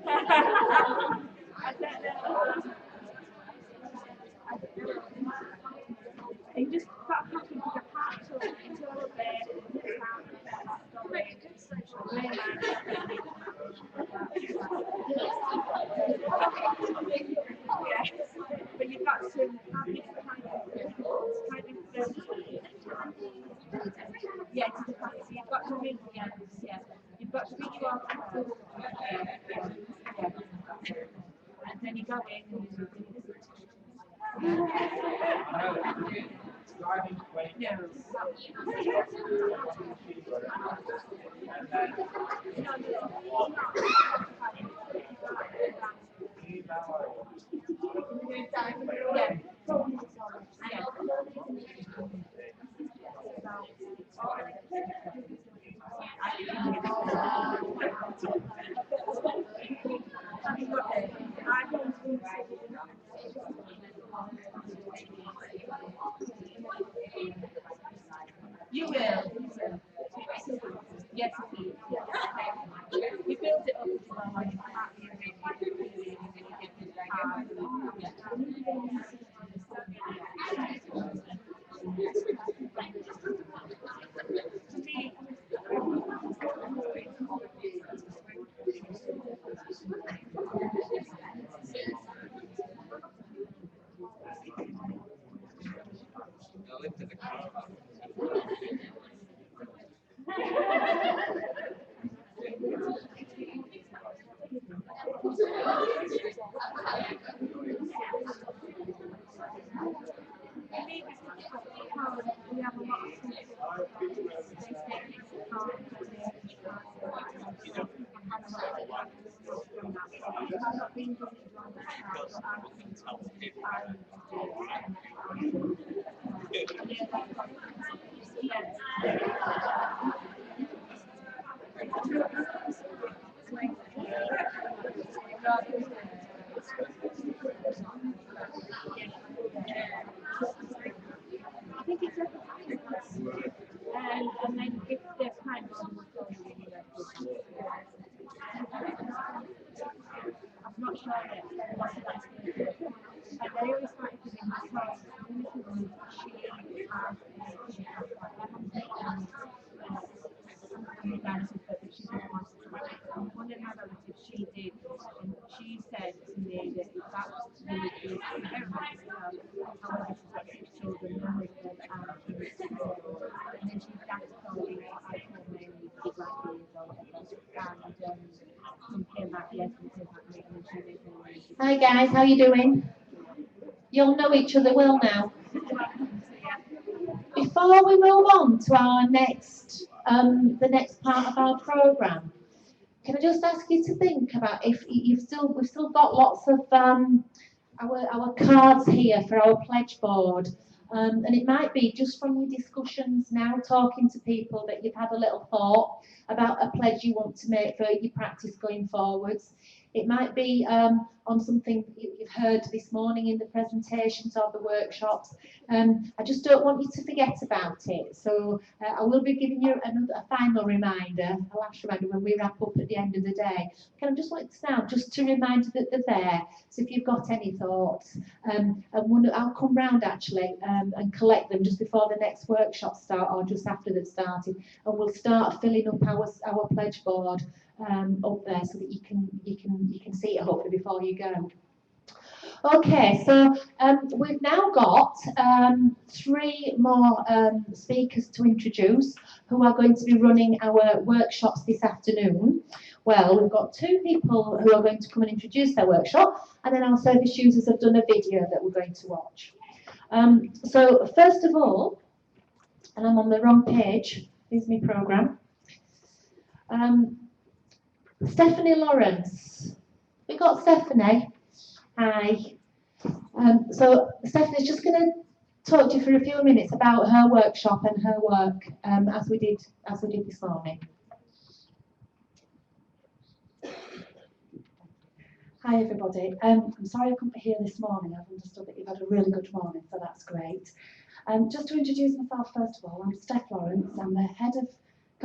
I don't know. You just got happy with the part to it. It's all a bit. It's out there. It's way yeah. But you've got to have this yeah, to the fact you've got to be yeah. You've got to be sure yeah. And then you go in and you you will. Yes, you build it up as well. Like, we have a lot I think it's and then if there's time I'm not sure yet. But they always started giving my class one of my relatives, she did, and she said to me that that really is however, she's got 6 children, one with them, and then she's dad told me what I call me big like years or whatever, and came back, yes, and came back later, and she lives in. Hi guys, how you doing? You'll know each other well now. Before we move on to our next, the next part of our programme, can I just ask you to think about if we've still got lots of our cards here for our pledge board, and it might be just from your discussions now, talking to people, that you've had a little thought about a pledge you want to make for your practice going forwards. It might be on something you've heard this morning in the presentations or the workshops. I just don't want you to forget about it. So I will be giving you a final reminder, a last reminder when we wrap up at the end of the day. Can I just want it now, just to remind you that they're there. So if you've got any thoughts, I'll come round actually and collect them just before the next workshop start or just after they've started, and we'll start filling up our pledge board up there so that you can see it hopefully before you go. Okay, so we've now got 3 more speakers to introduce who are going to be running our workshops this afternoon. Well, we've got 2 people who are going to come and introduce their workshop, and then our service users have done a video that we're going to watch. So first of all, and I'm on the wrong page, here's my programme. Stephanie Lawrence. We got Stephanie. Hi. So Stephanie's just going to talk to you for a few minutes about her workshop and her work as we did this morning. Hi everybody. I'm sorry I couldn't be here this morning. I've understood that you've had a really good morning, so that's great. Just to introduce myself first of all, I'm Steph Lawrence. I'm the head of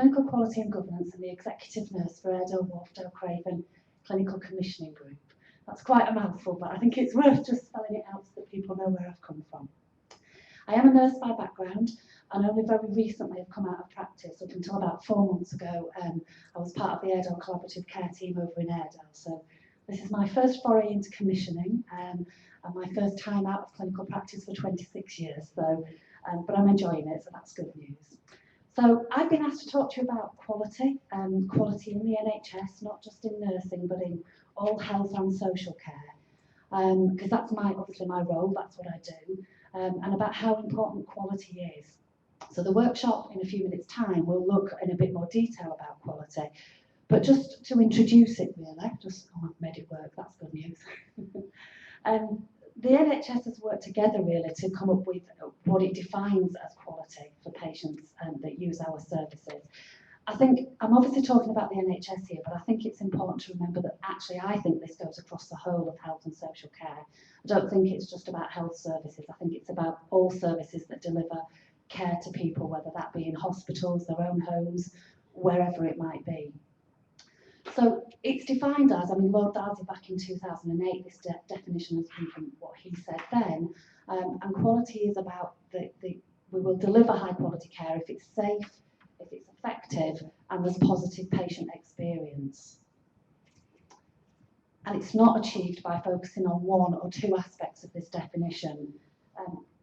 Clinical Quality and Governance and the Executive Nurse for Airedale Wharfdale Craven Clinical Commissioning Group. That's quite a mouthful, but I think it's worth just spelling it out so that people know where I've come from. I am a nurse by background and only very recently have come out of practice. Up until about 4 months ago, I was part of the Airedale Collaborative Care team over in Airedale. So this is my first foray into commissioning and my first time out of clinical practice for 26 years. So, but I'm enjoying it, so that's good news. So I've been asked to talk to you about quality, quality in the NHS, not just in nursing, but in all health and social care, because that's obviously my role, that's what I do, and about how important quality is. So the workshop in a few minutes' time will look in a bit more detail about quality, but just to introduce it really, I've made it work, that's good news. The NHS has worked together really to come up with what it defines as quality for patients that use our services. I think, I'm obviously talking about the NHS here, but I think it's important to remember that actually I think this goes across the whole of health and social care. I don't think it's just about health services, I think it's about all services that deliver care to people, whether that be in hospitals, their own homes, wherever it might be. So it's defined as, Lord Darcy back in 2008, this definition has come from what he said then, and quality is about we will deliver high quality care if it's safe, if it's effective, and there's positive patient experience. And it's not achieved by focusing on one or two aspects of this definition.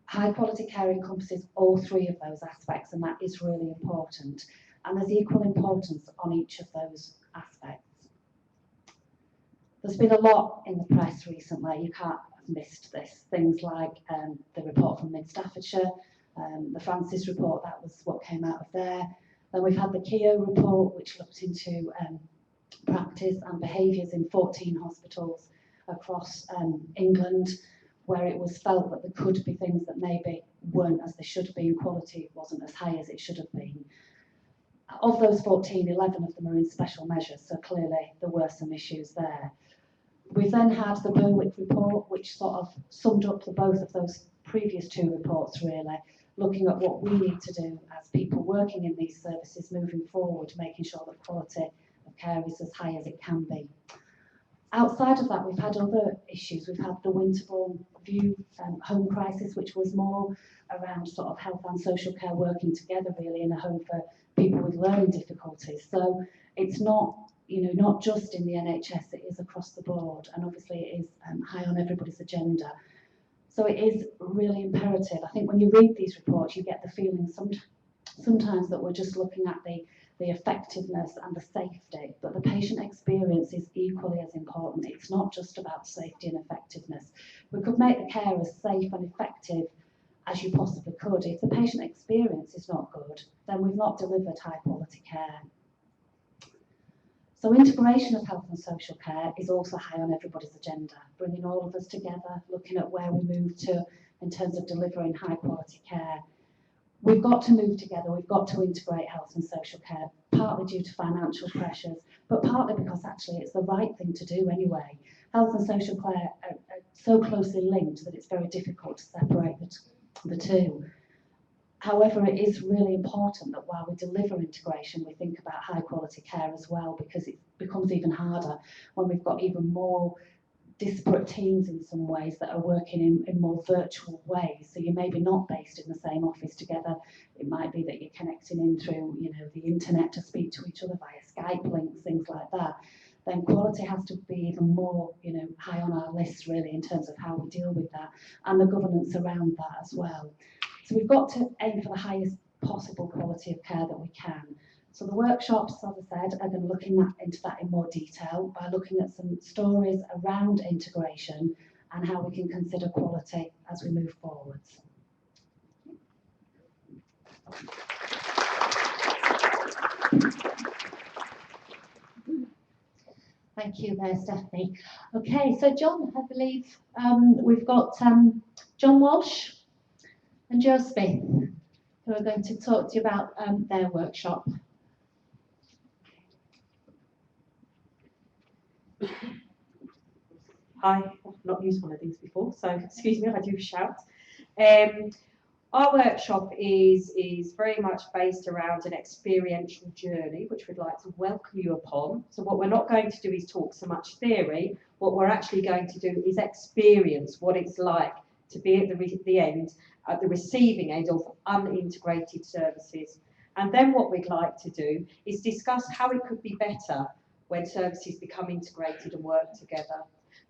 High quality care encompasses all three of those aspects, and that is really important. And there's equal importance on each of those aspects. There's been a lot in the press recently, you can't have missed this. Things like the report from Mid Staffordshire, the Francis report, that was what came out of there. Then we've had the Keogh report, which looked into practice and behaviours in 14 hospitals across England, where it was felt that there could be things that maybe weren't as they should be and quality wasn't as high as it should have been. Of those 14, 11 of them are in special measures, so clearly there were some issues there. We then had the Berwick report, which sort of summed up both of those previous two reports really, looking at what we need to do as people working in these services moving forward, making sure that quality of care is as high as it can be. Outside of that, we've had other issues. We've had the Winterbourne View home crisis, which was more around sort of health and social care working together really in a home for people with learning difficulties. So it's not, not just in the NHS, it is across the board, and obviously it is high on everybody's agenda. So it is really imperative. I think when you read these reports, you get the feeling sometimes that we're just looking at the effectiveness and the safety, but the patient experience is equally as important. It's not just about safety and effectiveness. We could make the care as safe and effective as you possibly could. If the patient experience is not good, then we've not delivered high quality care. So integration of health and social care is also high on everybody's agenda, bringing all of us together, looking at where we move to in terms of delivering high quality care. We've got to move together, we've got to integrate health and social care, partly due to financial pressures, but partly because actually it's the right thing to do anyway. Health and social care are so closely linked that it's very difficult to separate the two. However, it is really important that while we deliver integration, we think about high quality care as well, because it becomes even harder when we've got even more disparate teams in some ways that are working in more virtual ways. So you're maybe not based in the same office together. It might be that you're connecting in through, the internet to speak to each other via Skype links, things like that. Then quality has to be even more, high on our list really in terms of how we deal with that and the governance around that as well. So we've got to aim for the highest possible quality of care that we can. So the workshops, as I said, are going to look into that in more detail by looking at some stories around integration and how we can consider quality as we move forwards. Thank you there, Stephanie. Okay, so John, I believe we've got John Walsh and Joe Smith, who are going to talk to you about their workshop. Hi, I've not used one of these before, so excuse me if I do shout. Our workshop is very much based around an experiential journey, which we'd like to welcome you upon. So what we're not going to do is talk so much theory. What we're actually going to do is experience what it's like to be at the end, at the receiving end of unintegrated services. And then what we'd like to do is discuss how it could be better when services become integrated and work together.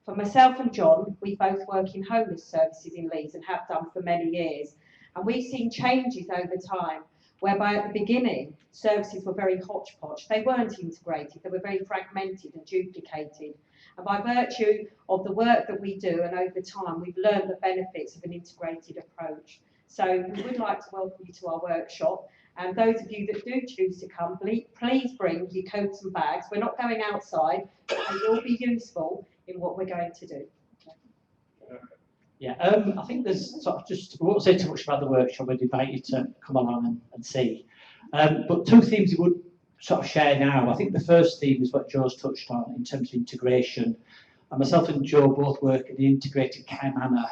For myself and John, we both work in homeless services in Leeds and have done for many years. And we've seen changes over time, whereby at the beginning, services were very hodgepodge. They weren't integrated, they were very fragmented and duplicated. And by virtue of the work that we do, and over time, we've learned the benefits of an integrated approach. So we would like to welcome you to our workshop. And those of you that do choose to come, please bring your coats and bags. We're not going outside, but they will be useful in what we're going to do. Yeah, I think there's sort of just, we won't say too much about the workshop, we'd invite you to come along and see. But two themes we would sort of share now. I think the first theme is what Joe's touched on in terms of integration. And myself and Joe both work in the integrated care manner.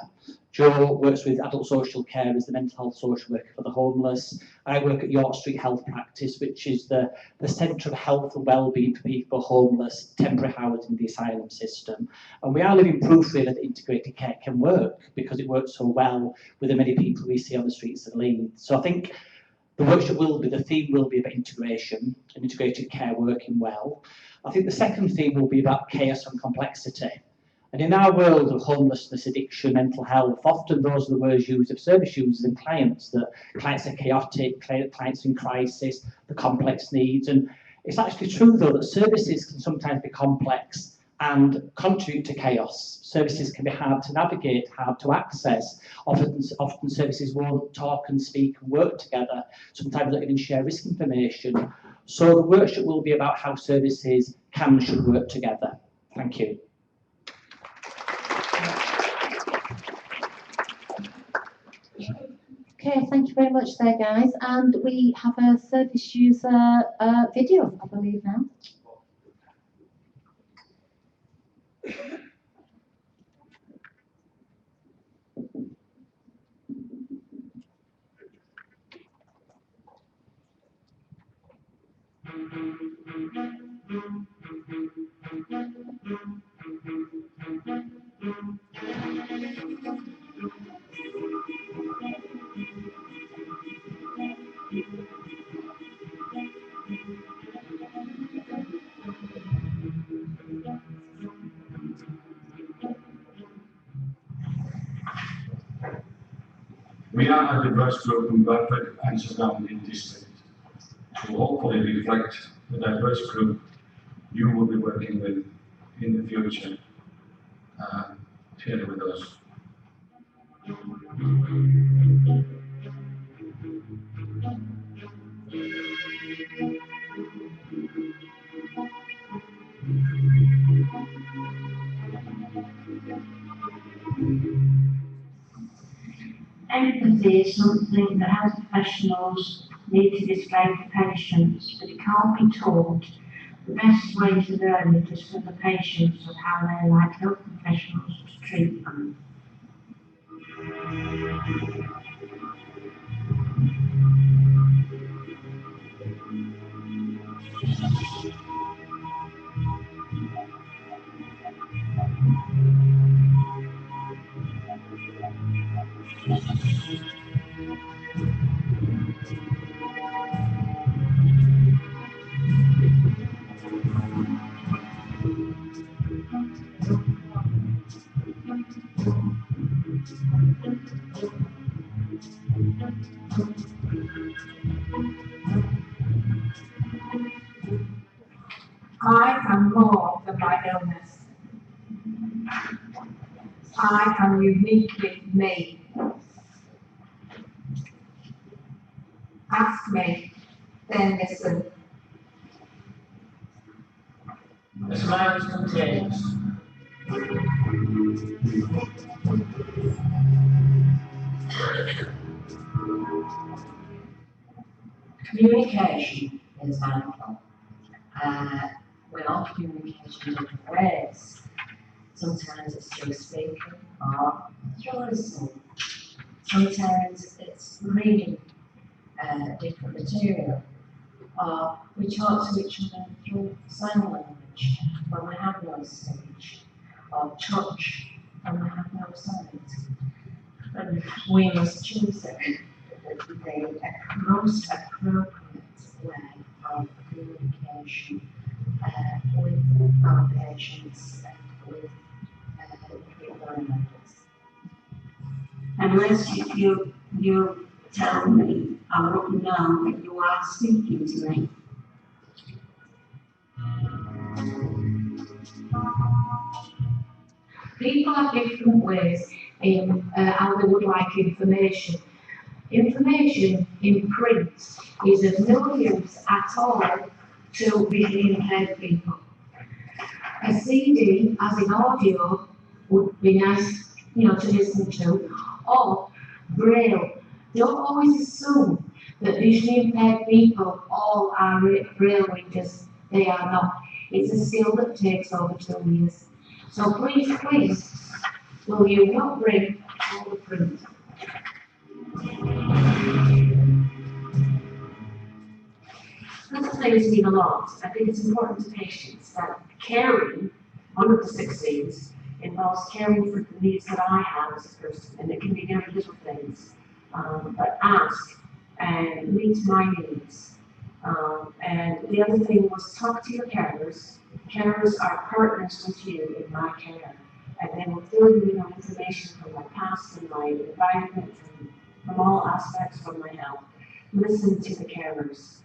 Joe works with adult social care as the mental health social worker for the homeless. I work at York Street Health Practice, which is the centre of health and wellbeing for people homeless, temporary housing in the asylum system. And we are living proof really that integrated care can work because it works so well with the many people we see on the streets of Leeds. So I think the workshop the theme will be about integration and integrated care working well. I think the second theme will be about chaos and complexity. And in our world of homelessness, addiction, mental health, often those are the words used of service users and clients, that clients are chaotic, clients in crisis, the complex needs. And it's actually true, though, that services can sometimes be complex and contribute to chaos. Services can be hard to navigate, hard to access. Often services won't talk and speak and work together. Sometimes they don't even share risk information. So the workshop will be about how services can and should work together. Thank you. Okay, thank you very much there, guys. And we have a service user video, I believe now. We are a diverse group in Bradford and surrounding district. To hopefully reflect the diverse group you will be working with in the future here with us. Empathy is something that health professionals need to display to patients, but it can't be taught. The best way to learn it is from the patients of how they like health professionals to treat them. I am more than my illness. I am uniquely me. Ask me, then listen. A smile is contagious. Communication is vital. We all communicate in different ways. Sometimes it's through speaking or through listening. Sometimes it's reading different material, or we talk to each other through sign language when we have no speech, or touch when we have no sight. And we must choose the most appropriate way of communication with our patients and with people around us. Unless you tell me, I won't know that you are speaking to me. People have different ways in how they would like information. Information in print is of no use at all to visually impaired people. A CD, as in audio, would be nice, to listen to, or Braille. Don't always assume that visually impaired people all are Braille readers. They are not. It's a skill that takes over 2 years. So please, will you not bring all the print? Another thing has been a lot. I think it's important to patients that caring, one of the 6 C's, involves caring for the needs that I have as a person, and it can be very little things, but ask and meet my needs. And the other thing was talk to your carers. Carers are partners with you in my care, and they will fill you in on information from my past and my environment, from all aspects of my health. Listen to the carers.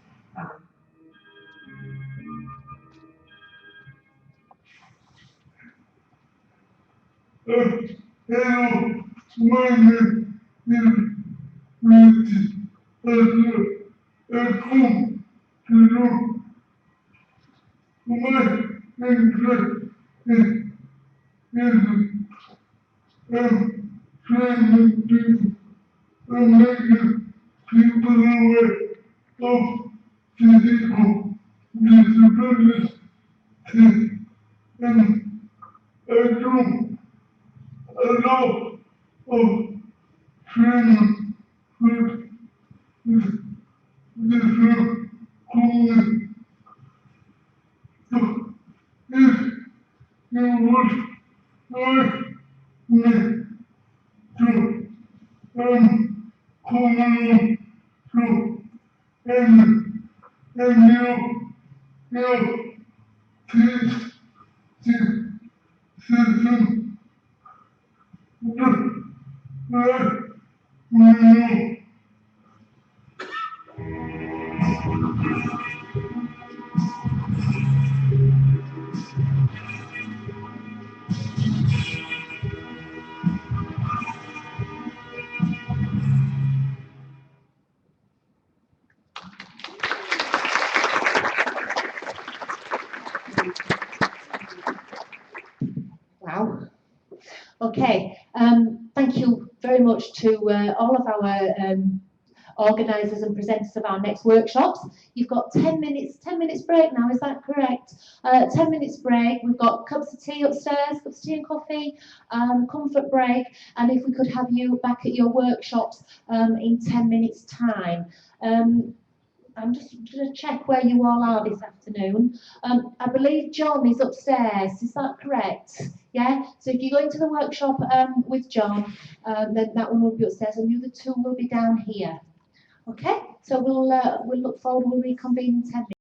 Hello, my name is Richie. I come to you. My interest is training people and making people aware of physical disabilities. And I do a lot of training with different communities. So if you would like me to come along to any of your teach system, let me know. Wow. Okay. Thank you very much to all of our organisers and presenters of our next workshops. You've got 10 minutes break now, is that correct? 10 minutes break. We've got cups of tea upstairs, cups of tea and coffee, comfort break, and if we could have you back at your workshops in 10 minutes time. I'm just going to check where you all are this afternoon. I believe John is upstairs, is that correct? Yeah, so if you go into the workshop with John, then that one will be upstairs and the other 2 will be down here. Okay, so we'll look forward, we'll reconvene in 10 minutes.